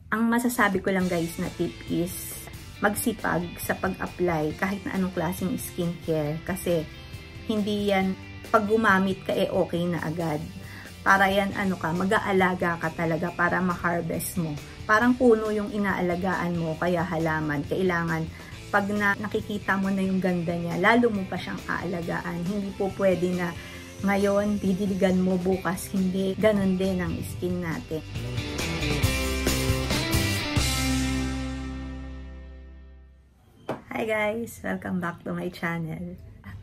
Ang masasabi ko lang guys na tip is magsipag sa pag-apply kahit na anong klaseng skincare kasi hindi yan pag gumamit ka okay na agad. Para yan mag-aalaga ka talaga para ma-harvest mo. Parang puno yung inaalagaan mo kaya halaman. Kailangan pag nakikita mo na yung ganda niya, lalo mo pa siyang aalagaan. Hindi po pwede na ngayon didiligan mo, bukas hindi. Ganon din ang skin natin. Hi guys! Welcome back to my channel.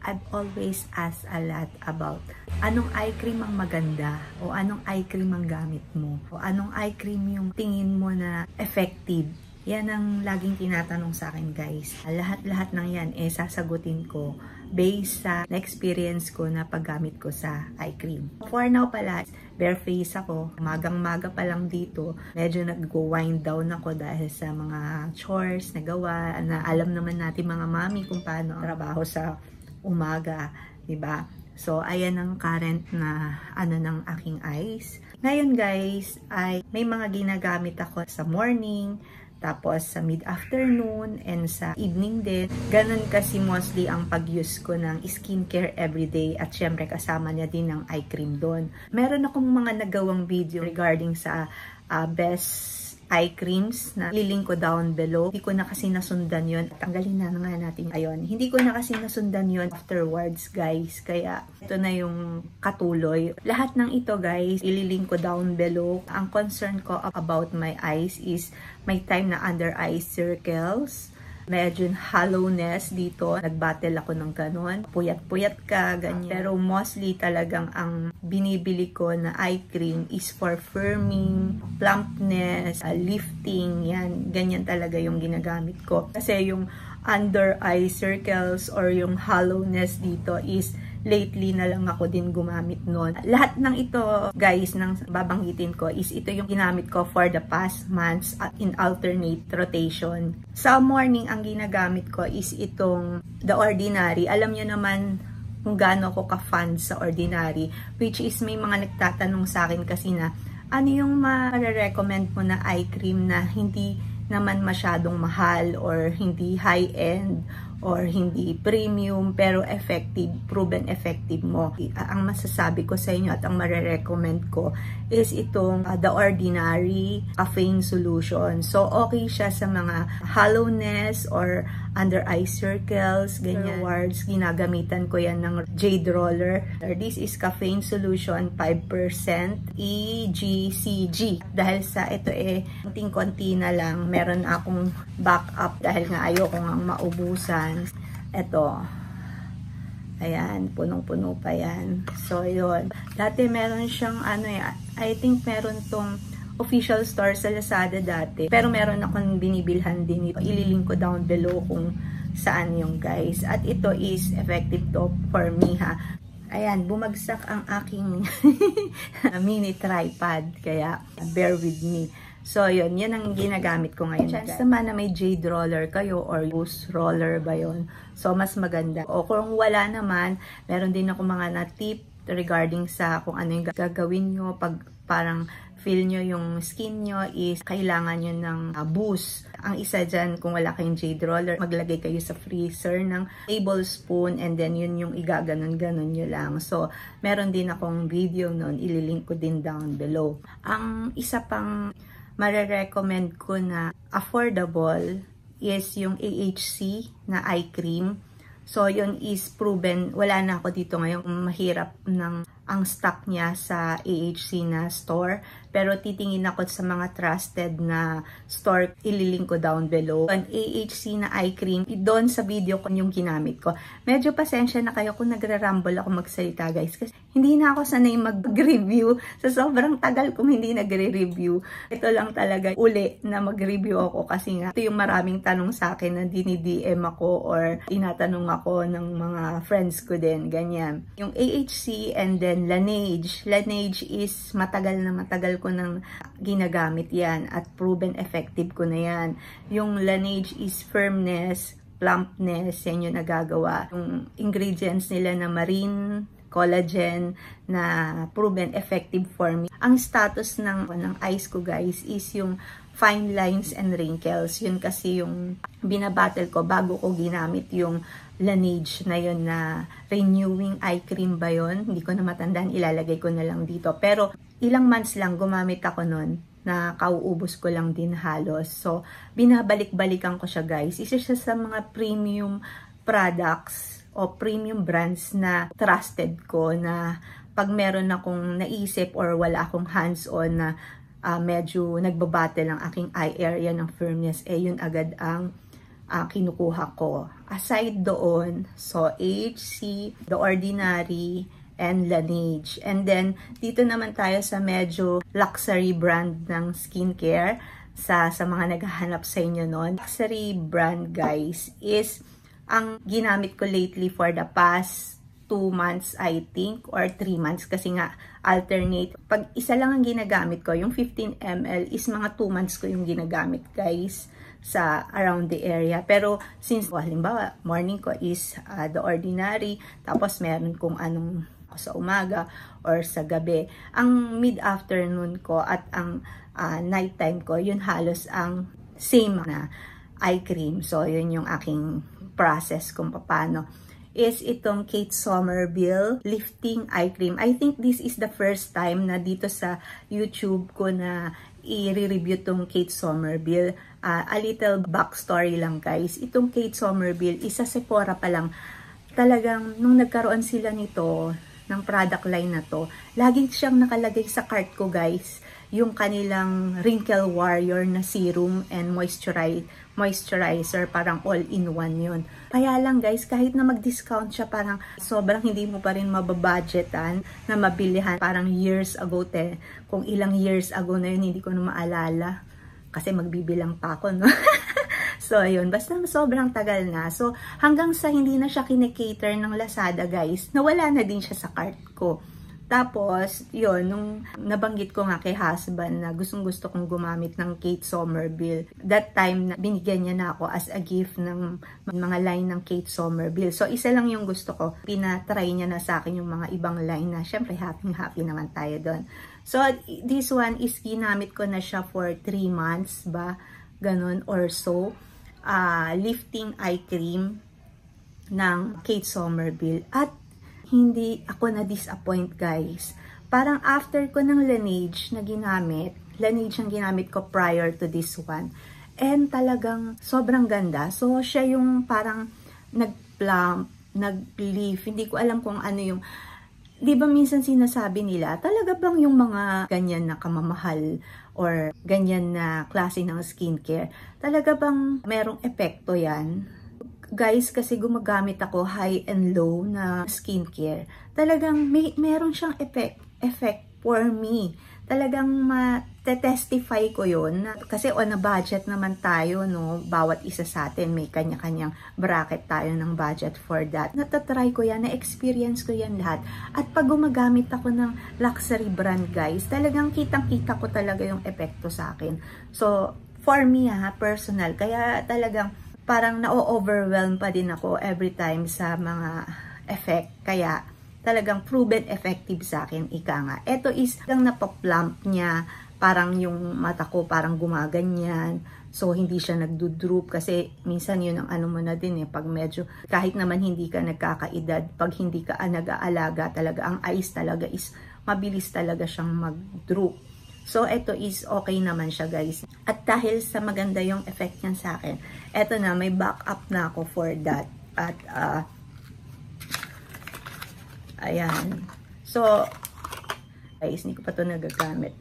I've always asked a lot about anong eye cream ang maganda o anong eye cream ang gamit mo o anong eye cream yung tingin mo na effective. Yan ang laging tinatanong sa akin guys. Lahat ng yan sasagutin ko based sa experience ko na paggamit ko sa eye cream. For now pala, bare face ako. Magang-maga pa lang dito. Medyo nag-wind down ako dahil sa mga chores na gawa. Na alam naman natin mga mami kung paano ang trabaho sa umaga, 'di ba? So ayan ang current na ng aking eyes. Ngayon guys, ay may mga ginagamit ako sa morning, tapos sa mid-afternoon, and sa evening din. Ganun kasi mostly ang pag-use ko ng skincare everyday at syempre kasama niya din ng eye cream doon. Meron akong mga nagawang video regarding sa best eye creams na lilink ko down below. Hindi ko na kasi nasundan yun. Tanggalin na nga natin ayon. Hindi ko na kasi nasundan yun afterwards guys. Kaya ito na yung katuloy. Lahat ng ito guys, ililink ko down below. Ang concern ko about my eyes is may time na under eye circles. Medyo hollowness dito. Nag-battle ako ng ganun. Puyat-puyat ka, ganyan. Pero mostly talagang ang binibili ko na eye cream is for firming, plumpness, lifting, yan. Ganyan talaga yung ginagamit ko. Kasi yung under eye circles or yung hollowness dito is lately na lang ako din gumamit nun. Lahat ng ito, guys, nang babanggitin ko is ito yung ginamit ko for the past months in alternate rotation. Sa morning, ang ginagamit ko is itong The Ordinary. Alam nyo naman kung gaano ko ka-fan sa Ordinary, which is may mga nagtatanong sa akin kasi na ano yung ma-recommend mo na eye cream na hindi naman masyadong mahal or hindi high-end or hindi premium pero effective, proven effective mo. Ang masasabi ko sa inyo at ang marirecommend ko is itong The Ordinary Caffeine Solution. So okay siya sa mga hollowness or under eye circles, ganyan. Words, ginagamitan ko yan ng Jade Roller. This is Caffeine Solution 5% EGCG. Dahil sa ito konting-konti na lang, meron akong backup dahil nga ayoko nga maubusan. Ito. Ayan, punong-puno pa yan. So, yun. Dati meron siyang I think meron tong official store sa Lazada dati. Pero meron akong binibilhan din ito. Ililink ko down below kung saan yung guys. At ito is effective to for me ha. Ayan, bumagsak ang aking mini tripod. Kaya, bear with me. So, yun ang ginagamit ko ngayon. Chance naman na may Jade Roller kayo or Loose Roller ba yun? So, mas maganda. O kung wala naman, meron din ako mga na-tip regarding sa kung ano yung gagawin nyo pag parang feel nyo yung skin nyo is kailangan nyo ng boost. Ang isa dyan, kung wala kayong Jade Roller, maglagay kayo sa freezer ng tablespoon and then yun yung igaganon-ganon nyo lang. So, meron din akong video nun. Ililink ko din down below. Ang isa pang marirecommend ko na affordable is yung AHC na eye cream. So, yun is proven. Wala na ako dito ngayon. Mahirap ang stock niya sa AHC na store. Pero titingin ako sa mga trusted na store. Ililink ko down below. Ang AHC na eye cream, doon sa video ko yung ginamit ko. Medyo pasensya na kayo kung nagra-rumble ako magsalita guys. Kasi hindi na ako sanay mag-review. Sa sobrang tagal kong hindi nagre-review. Ito lang talaga uli na mag-review ako. Kasi nga, ito yung maraming tanong sa akin na dinidm ako or tinatanong ako ng mga friends ko din. Ganyan. Yung AHC and then Laneige. Laneige is matagal ko nang ginagamit yan at proven effective ko na yan. Yung Laneige is firmness, plumpness, yan yung nagagawa. Yung ingredients nila na marine collagen na proven effective for me. Ang status ng eyes ko guys is yung fine lines and wrinkles. Yun kasi yung binabattle ko bago ko ginamit yung Laneige na yun na renewing eye cream ba yun? Hindi ko na matandaan, ilalagay ko na lang dito. Pero ilang months lang gumamit ako nun, na kauubos ko lang din halos. So, binabalik-balikan ko siya guys. Isa siya sa mga premium products o premium brands na trusted ko, na pag meron akong naisip or wala akong hands-on na medyo nagbabattle ang aking eye area ng firmness, yun agad ang kinukuha ko. Aside doon, so HC, The Ordinary, and Laneige. And then, dito naman tayo sa medyo luxury brand ng skincare sa mga naghahanap sa inyo nun. Luxury brand guys is ang ginamit ko lately for the past 2 months I think, or 3 months kasi nga alternate. Pag isa lang ang ginagamit ko, yung 15 ml is mga 2 months ko yung ginagamit guys sa around the area. Pero since halimbawa morning ko is The Ordinary, tapos meron kung anong sa umaga or sa gabi, ang mid-afternoon ko at ang nighttime ko, yun halos ang same na eye cream. So yun yung aking process kung paano is itong Kate Somerville Lifting Eye Cream. I think this is the first time na dito sa YouTube ko na i-review tong Kate Somerville. A little backstory lang guys. Itong Kate Somerville, isa Sephora pa lang. Talagang nung nagkaroon sila nito, ng product line na to, lagi siyang nakalagay sa cart ko guys. Yung kanilang Wrinkle Warrior na serum and moisturizer, parang all-in-one yun. Kaya lang guys, kahit na mag-discount siya, parang sobrang hindi mo pa rin mababudgetan na mabilihan. Parang years ago, kung ilang years ago na yun, hindi ko na maalala. Kasi magbibilang pa ako, no? So, ayun. Basta sobrang tagal na. So, hanggang sa hindi na siya kinikater ng Lazada, guys, nawala na din siya sa cart ko. Tapos, yun, nung nabanggit ko nga kay husband na gustong-gusto kong gumamit ng Kate Somerville, that time, binigyan niya na ako as a gift ng mga line ng Kate Somerville. So, isa lang yung gusto ko. Pinatry niya na sa akin yung mga ibang line na, syempre, happy naman tayo doon. So, this one is ginamit ko na siya for 3 months ba? Ganun or so. Lifting eye cream ng Kate Somerville. At hindi ako na-disappoint guys. Parang after ko ng Laneige na ginamit, Laneige ang ginamit ko prior to this one. And talagang sobrang ganda. So, siya yung parang nag-plump, nag-leaf. Hindi ko alam kung ano yung... Di ba minsan sinasabi nila, talaga bang yung mga ganyan na kamamahal or ganyan na klase ng skincare, talaga bang merong epekto yan? Guys, kasi gumagamit ako high and low na skincare. Talagang meron siyang effect for me. Talagang testify ko yun. Kasi on a budget naman tayo, no? Bawat isa sa atin may kanya-kanyang bracket tayo ng budget for that. Natatry ko yan, na-experience ko yan lahat. At pag gumagamit ako ng luxury brand, guys, talagang kitang-kita ko talaga yung epekto sa akin. So, for me, personal, kaya talagang parang na-overwhelm pa din ako every time sa mga effect. Kaya, talagang proven effective sa akin, ika nga. Ito is lang napaplump niya, parang yung mata ko parang gumaganyan. So, hindi siya nagdudroop kasi minsan yun ang ano mo na din pag medyo, kahit naman hindi ka nagkakaedad, pag hindi ka nag-aalaga talaga, ang eyes talaga is mabilis talaga siyang mag-droop. So, ito is okay naman siya guys. At dahil sa maganda yung effect niyan sa akin, ito na, may backup na ako for that. At, ayan. So, guys, hindi ko pa ito nagagamit.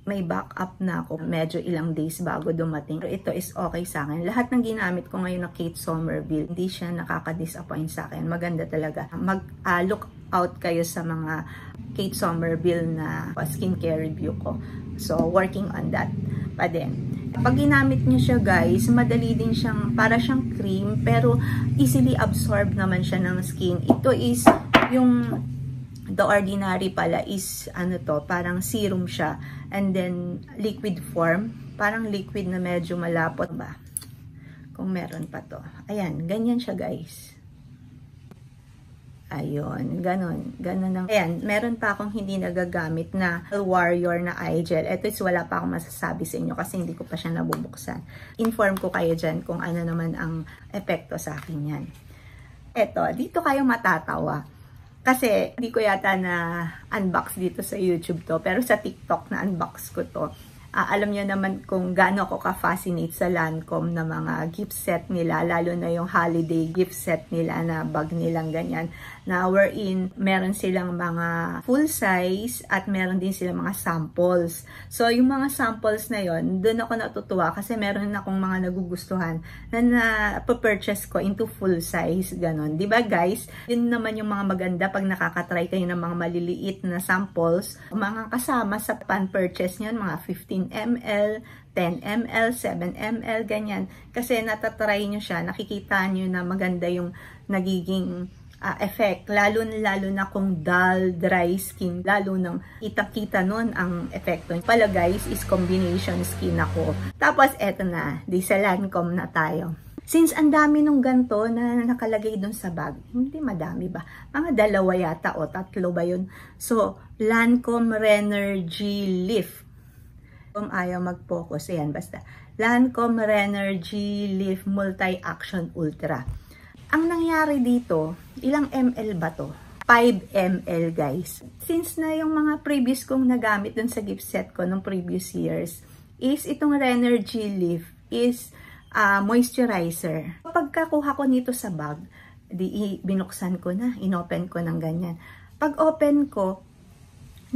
May backup na ako. Medyo ilang days bago dumating. Pero ito is okay sa akin. Lahat ng ginamit ko ngayon na Kate Somerville, hindi siya nakaka-disappoint sa akin. Maganda talaga. Mag-look out kayo sa mga Kate Somerville na skincare review ko. So, working on that pa din. Pag ginamit nyo siya guys, madali din siyang, para siyang cream, pero easily absorb naman siya ng skin. Ito is yung The Ordinary pala is ano to, parang serum siya and then liquid form, parang liquid na medyo malapot ba kung meron pa to. Ayan, ganyan siya guys. Ayun, ganun ang, ayan, meron pa akong hindi nagagamit na Warrior na eye gel. Ito is wala pa akong masasabi sa inyo kasi hindi ko pa siya nabubuksan. Inform ko kayo dyan kung ano naman ang epekto sa akin yan. Ito, dito kayo matatawa. Kasi hindi ko yata na unbox dito sa YouTube to, pero sa TikTok na unbox ko to. Alam niyo naman kung gaano ako ka-fascinate sa Lancome na mga gift set nila, lalo na yung holiday gift set nila na bag nilang ganyan, na wherein meron silang mga full size at meron din silang mga samples. So, yung mga samples na yon, doon ako natutuwa kasi meron akong mga nagugustuhan na na-purchase ko into full size, ganon. Diba guys? Yun naman yung mga maganda pag nakakatry kayo ng mga maliliit na samples, mga kasama sa pan-purchase nyo, mga 15 ml, 10 ml, 7 ml, ganyan. Kasi natatry nyo siya, nakikita nyo na maganda yung nagiging effect. Lalo na kung dull, dry skin, lalo nang kita nun ang epekto. Pala guys, is combination skin ako. Tapos eto na, di sa Lancome na tayo. Since ang dami nung ganto na nakalagay dun sa bag, hindi madami ba? Mga 2 yata o 3 ba yun? So, Lancome Renergy Lift. Kung ayaw mag-focus, ayan, basta. Lancome Renergy Lift Multi-Action Ultra. Ang nangyari dito, ilang ml ba to? 5 ml guys. Since na yung mga previous kong nagamit dun sa gift set ko nung previous years, is itong Renergy Lift is moisturizer. Pagkakuha ko nito sa bag, binuksan ko na, inopen ko ng ganyan. Pag open ko,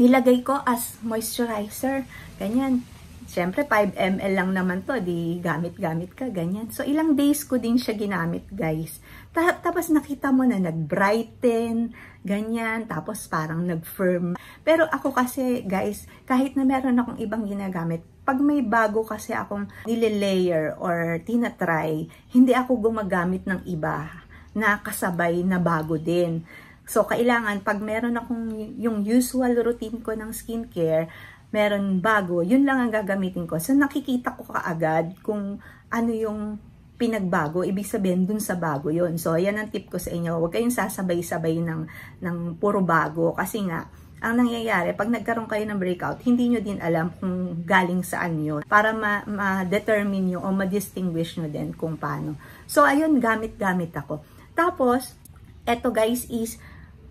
nilagay ko as moisturizer, ganyan. Siyempre, 5 ml lang naman to, di gamit-gamit ka, ganyan. So, ilang days ko din siya ginamit, guys. Tapos, nakita mo na nag-brighten, ganyan, tapos parang nag-firm. Pero ako kasi, guys, kahit na meron akong ibang ginagamit, pag may bago kasi akong nile-layer or tinatry, hindi ako gumagamit ng iba na kasabay na bago din. So, kailangan, pag meron akong yung usual routine ko ng skincare, meron bago, yun lang ang gagamitin ko. So, nakikita ko kaagad kung ano yung pinagbago, ibig sabihin dun sa bago yun. So, yan ang tip ko sa inyo. Huwag kayong sasabay-sabay ng puro bago. Kasi nga, ang nangyayari, pag nagkaroon kayo ng breakout, hindi nyo din alam kung galing saan yun. Para ma-determine nyo o ma-distinguish nyo din kung paano. So, ayun, gamit-gamit ako. Tapos, eto guys is,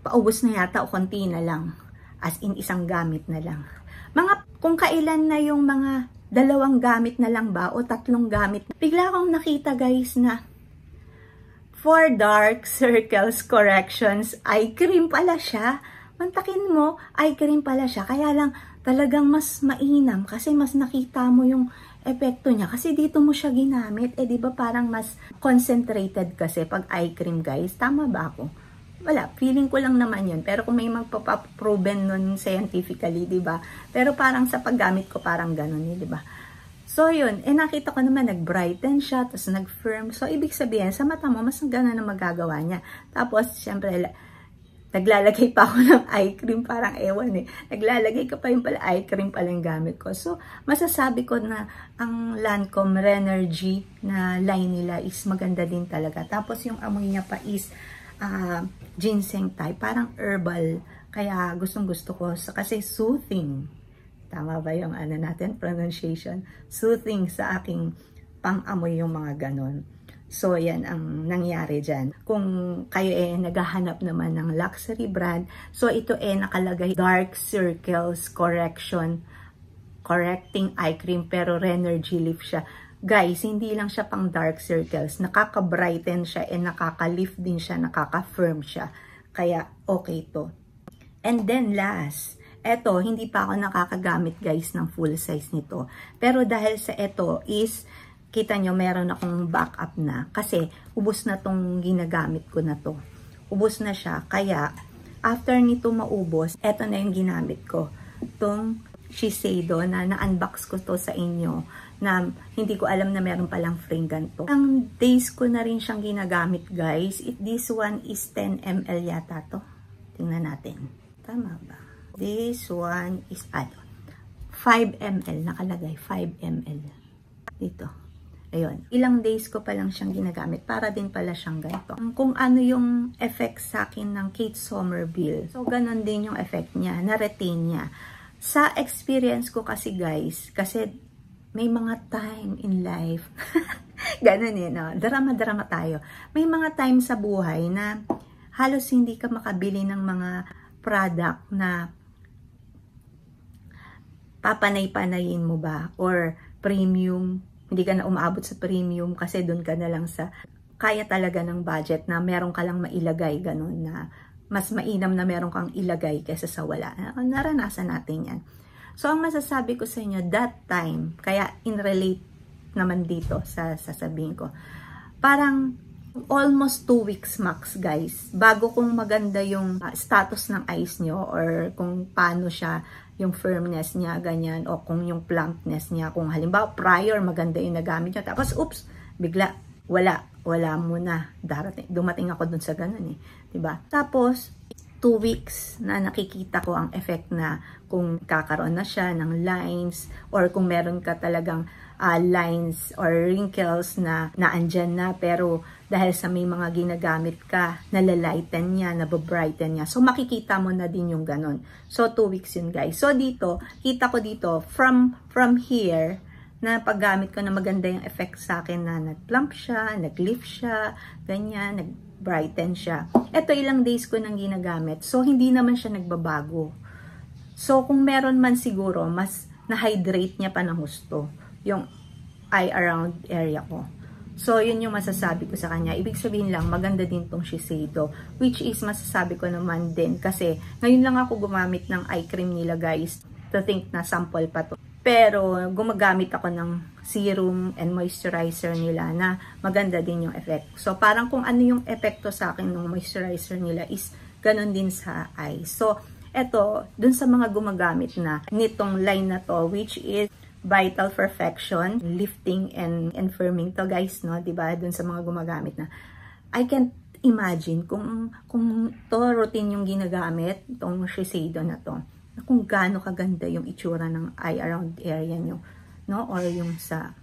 paubos na yata o konti na lang. As in, isang gamit na lang. Kung kailan na yung mga 2 gamit na lang ba o 3 gamit. Bigla akong nakita guys na for dark circles corrections, eye cream pala siya. Mantakin mo, eye cream pala siya. Kaya lang talagang mas mainam kasi mas nakita mo yung epekto niya. Kasi dito mo siya ginamit. Eh di ba parang mas concentrated kasi pag eye cream guys. Tama ba ako? Wala, feeling ko lang naman yun. Pero kung may magpaproven nun scientifically, di ba? Pero parang sa paggamit ko parang ganun, di ba? So, yun. Nakita ko naman, nag-brighten siya, tapos nag-firm. So, ibig sabihin, sa mata mo, mas ganun na magagawa niya. Tapos, syempre, naglalagay pa ako ng eye cream, parang ewan Naglalagay ka pa yung pala, eye cream pala yung gamit ko. So, masasabi ko na ang Lancome Renergy na line nila is maganda din talaga. Tapos, yung amoy niya pa is ginseng type, parang herbal, kaya gustong gusto ko kasi soothing, tama ba yung natin pronunciation, soothing sa aking pang-amoy yung mga ganon. So yan ang nangyari dyan. Kung kayo naghahanap naman ng luxury brand, so ito nakalagay dark circles correcting eye cream, pero Renergy Lift siya. Guys, hindi lang siya pang dark circles. Nakaka-brighten siya and nakaka-lift din siya, nakaka-firm siya. Kaya, okay to. And then last, eto, hindi pa ako nakakagamit guys ng full size nito. Pero dahil sa eto is, kita nyo, meron akong backup na. Kasi, ubos na tong ginagamit ko na to. Ubos na siya. Kaya, after nito maubos, eto na yung ginamit ko. Itong Shiseido na na-unbox ko to sa inyo na hindi ko alam na meron palang frame ganito. Ang days ko na rin siyang ginagamit guys. This one is 10 ml yata to. Tingnan natin. Tama ba? This one is 5 ml nakalagay. 5 ml. Dito. Ayun, ilang days ko pa lang siyang ginagamit para din pala siyang ganito. Kung ano yung effect sa akin ng Kate Somerville. So, ganun din yung effect niya, na-retain niya. Sa experience ko kasi guys, kasi may mga time in life, ganun no? Drama-drama tayo. May mga time sa buhay na halos hindi ka makabili ng mga product na papanay-panayin mo ba? Or premium, hindi ka na umaabot sa premium kasi doon ka na lang sa kaya talaga ng budget na meron ka lang mailagay, ganun na mas mainam na meron kang ilagay kaysa sa wala. Naranasan natin yan. So, ang masasabi ko sa inyo, that time, kaya in-relate naman dito sa sasabihin ko, parang almost 2 weeks max guys, bago kung maganda yung status ng eyes nyo or kung paano siya, yung firmness niya, ganyan, o kung yung plumpness niya, kung halimbawa prior maganda yung nagamit niya, tapos oops, bigla, wala muna, dumating ako dun sa ganun diba? Tapos, 2 weeks na nakikita ko ang effect na kung kakaroon na siya ng lines or kung meron ka talagang lines or wrinkles na naandyan na pero dahil sa may mga ginagamit ka, nalalighten niya, nababrighten niya. So, makikita mo na din yung ganun. So, 2 weeks yun guys. So, dito, kita ko dito, from here, na paggamit ko na maganda yung effect sa akin na nag-plump siya, nag-lift siya, ganyan, nag-brighten siya. Ito ilang days ko nang ginagamit. So, hindi naman siya nagbabago. So, kung meron man siguro, mas na-hydrate niya pa ng husto yung eye around area ko. So, yun yung masasabi ko sa kanya. Ibig sabihin lang, maganda din tong Shiseido. Which is, masasabi ko naman din. Kasi, ngayon lang ako gumamit ng eye cream nila guys. To think na sample pa to. Pero, gumagamit ako ng serum and moisturizer nila na maganda din yung effect. So, parang kung ano yung epekto sa akin ng moisturizer nila is ganun din sa eyes. So, eto, dun sa mga gumagamit na nitong line na to, which is Vital Perfection, lifting and firming to guys, no? Diba? Dun sa mga gumagamit na. I can't imagine kung to routine yung ginagamit, itong Shiseido na to, kung gaano kaganda yung itsura ng eye around area nyo, no? Or yung sa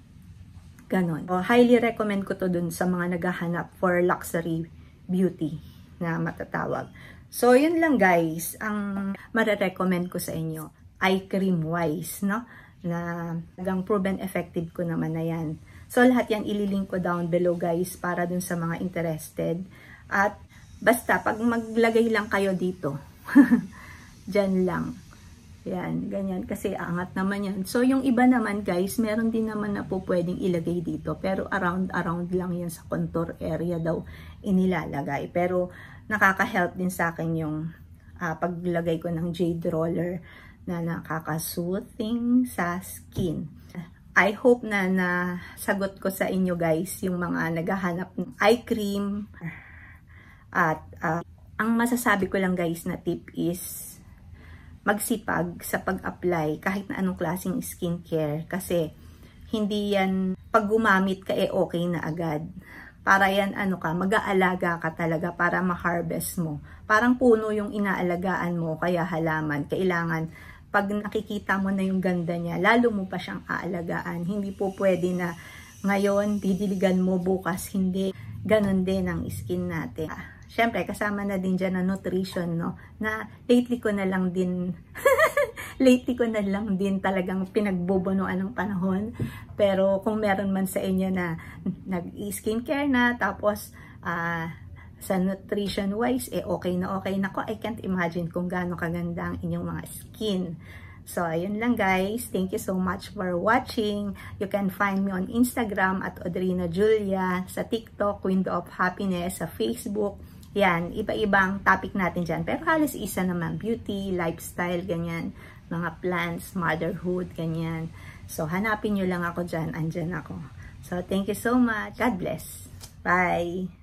ganon. So, highly recommend ko to dun sa mga naghahanap for luxury beauty na matatawag. So, yun lang guys, ang mare-recommend ko sa inyo, eye cream wise, no? Na hanggang proven effective ko naman na yan. So, lahat yan ililink ko down below guys para dun sa mga interested. At basta, pag maglagay lang kayo dito, dyan lang. Yan, ganyan. Kasi angat naman yan. So, yung iba naman guys, meron din naman na po pwedeng ilagay dito. Pero around lang yan sa contour area daw inilalagay. Pero nakaka-help din sa akin yung paglagay ko ng jade roller na nakaka-soothing sa skin. I hope na nasagot ko sa inyo guys yung mga naghahanap ng eye cream. At ang masasabi ko lang guys na tip is magsipag sa pag-apply kahit na anong klaseng skincare kasi hindi yan pag gumamit ka okay na agad. Para yan mag-aalaga ka talaga para ma-harvest mo. Parang puno yung inaalagaan mo kaya halaman. Kailangan pag nakikita mo na yung ganda niya, lalo mo pa siyang aalagaan. Hindi po pwede na ngayon didiligan mo, bukas hindi. Ganon din ang skin natin. Siyempre, kasama na din dyan na nutrition, no? Na lately ko na lang din talagang pinagbubunuan ng panahon. Pero kung meron man sa inyo na nag-skincare na, tapos sa nutrition wise, okay na ko. I can't imagine kung gaano kaganda ang inyong mga skin. So, ayun lang guys. Thank you so much for watching. You can find me on Instagram at Audrina Julia, sa TikTok, Window of Happiness, sa Facebook. Yan, iba-ibang topic natin dyan. Pero halos isa naman, beauty, lifestyle, ganyan. Mga plants, motherhood, ganyan. So, hanapin nyo lang ako dyan. Andyan ako. So, thank you so much. God bless. Bye!